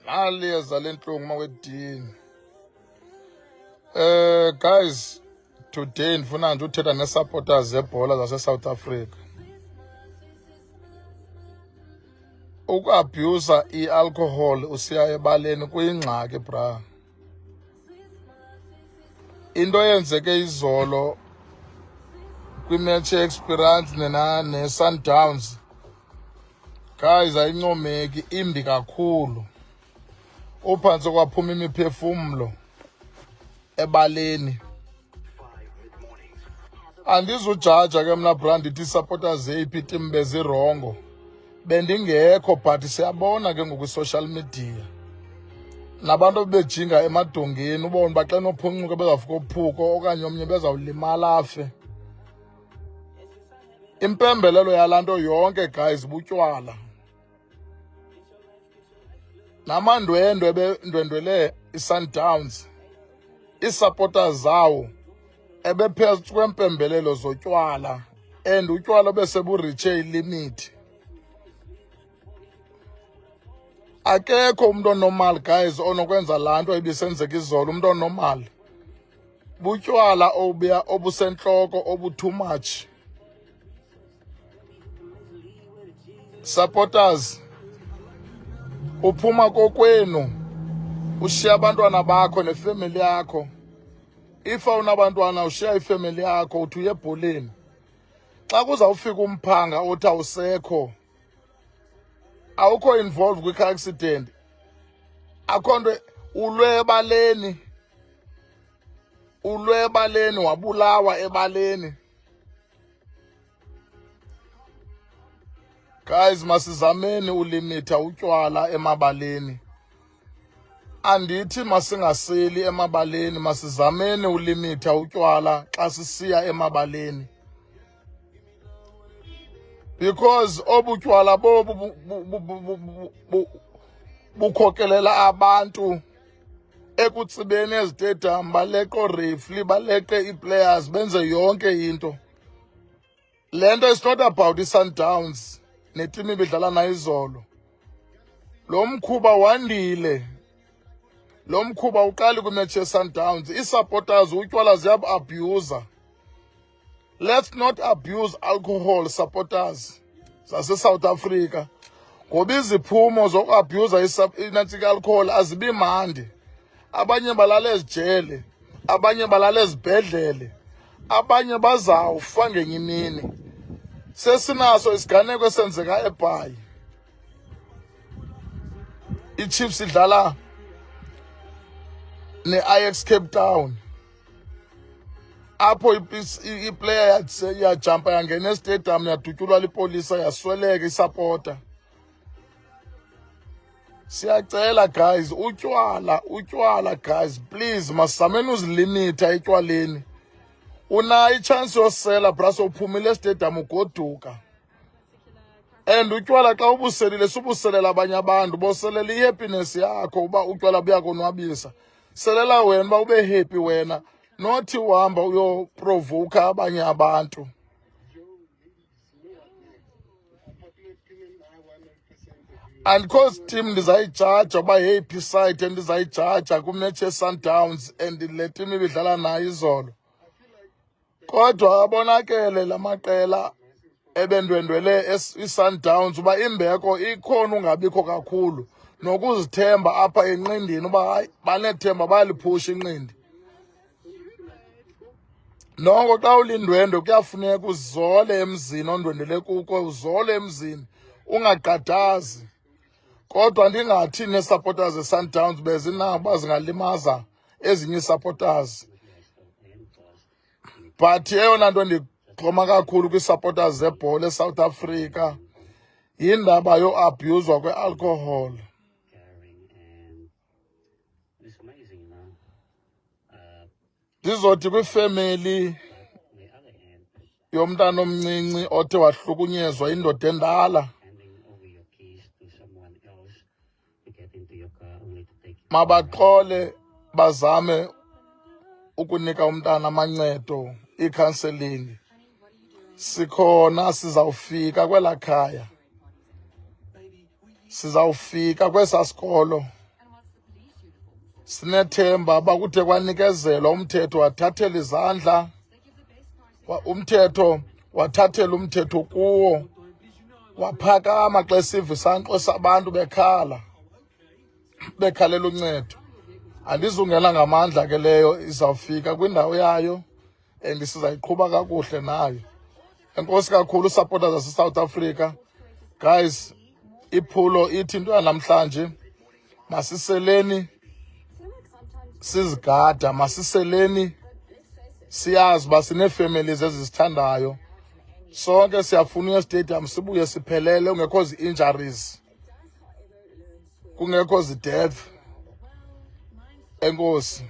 Aliyeza lentlungu mawedini. Guys, today ndifuna nje uthetha nesupporters zebhola zase-South Africa. Ukuabuse i-alcohol usiya ebaleni kuyingxaki bra. Into eyenzeke izolo kwimatch ye-Experience ne-Sundowns, guys, ayincomeki, imbi kakhulu. Uphantse kwaphuma imiphefumlo ebaleni. Andizujaja ke mna bra ndithi ii-supporters zeyiphi itim bezirongo. Bendingekho but siyabona ke ngokwi-social media. Nabantu bebejinga emadongeni ubone uba xa nophuncuka bezawufika uphuko okanye omnye bezawulimala afe. Impembelelo yalaa nto yonke guys butywala. Namandwendwe bendwendwele i-Sundowns, ii-supporters zawo ebephezu kwempembelelo zotywala and utywala beseburitshe ilimithi. Akekho umuntu onormal guys onokwenza laa nto ibisenzeka izolo, umuntu onormal. Butywala obusentloko obu-too much. Supporters, uphuma kokwenu ushiya abantwana bakho nefemeli yakho. If awunabantwana ushiya ifemeli yakho uthi uye ebholeni. Xa kuzawufika umphanga othi awusekho, awukho involved kwi-car accident, akho nto, ulwe ebaleni, wabulawa ebaleni. Guys, masizameni ulimitha utywala emabaleni. Andithi masingaseli emabaleni, masizameni ulimitha utywala xa sisiya emabaleni. Because obutywala bukhokelela abantu ekutsibeni ezitedium, baleqe oorefli, baleqe ii-players, benze yonke into. Le nto is not about i-Sundowns netim ibidlala nayo izolo. Lo mkhuba wandile. Lo mkhuba uqali kwimatch ye-Sundowns. Ii-supporters utywala ziyabu-abuser. Let's not abuse alcohol, supporters zase-South Africa. Ngoba iziphumo zokuabhuyuza inantsika i-alcohol azibi mandi. Abanye balala ezijele, abanye balala ezibhedlele, abanye bazawufa ngenye imini. Sesinaso isiganeko esenzeka eBhayi. I-Chiefs idlala ne-Ajax Cape Town. Apho iplayer yajampa yangena estadium yadutyulwa lipolisa yasweleka isapota. Siyacela guys, utywala guys, please masizameni uzilimitha etywaleni. Unayo ichance yosela bras uphumile estadium ugoduka. And utywala xa ubuselile subuselela abanye abantu, boselela i-happiness yakho uba utywala buyakonwabisa. Selela wena uba ube happy wena, nothi uhamba uyoprovoka abanye abantu. Andikho team ndizayijaja uba yeyiphi side endizayijaja kwimatch ye-Sundowns and le team ibidlala nayo izolo. Kodwa abonakele la maqela ebendwendwele i-Sundowns uba imbeko ikhona ungabikho kakhulu, nokuzithemba apha enqindini uba hayi banethemba bayaliphusha inqindi. Noko xa ulindwendwe kuyafuneka uzole emzini ondwendele kuko, uzole emzini ungagqadazi. Kodwa ndingathi nee-supporters ze-Sundowns bezinabo zingalimaza ezinye ii-supporters. But eyona nto ndigxoma kakhulu kwii-supporters zebhola eSouth Africa yindaba yoabhuyuzwa kwe-alcohol. Ndizothi kwifemeli yomntana omncinci othe wahlukunyezwa yindoda endala, mabaxole bazame ukunika umntana amancedo, i-counselling. Sikhona, sizawufika kwelaa khaya, sizawufika kwesaa sikolo Sinethemba bakuthe kwanikezelwa umthetho wathathela izandla, umthetho wathathela umthetho kuwo, waphakama xa esiva isankxwe sabantu bekhalela uncedo. Andizungena ngamandla ke leyo, izawufika kwindawo yayo and sizayiqhuba kakuhle nayo. Enkosi kakhulu supporters zase-South Africa. Guys, iphulo ithi into yanamhlanje, masiseleni sizigada, masiseleni siyazi uba sinee-families ezisithandayo. Sonke siyafuna stadium sibuye siphelele, kungekho zi-injuries, kungekho zi-death. Enkosi.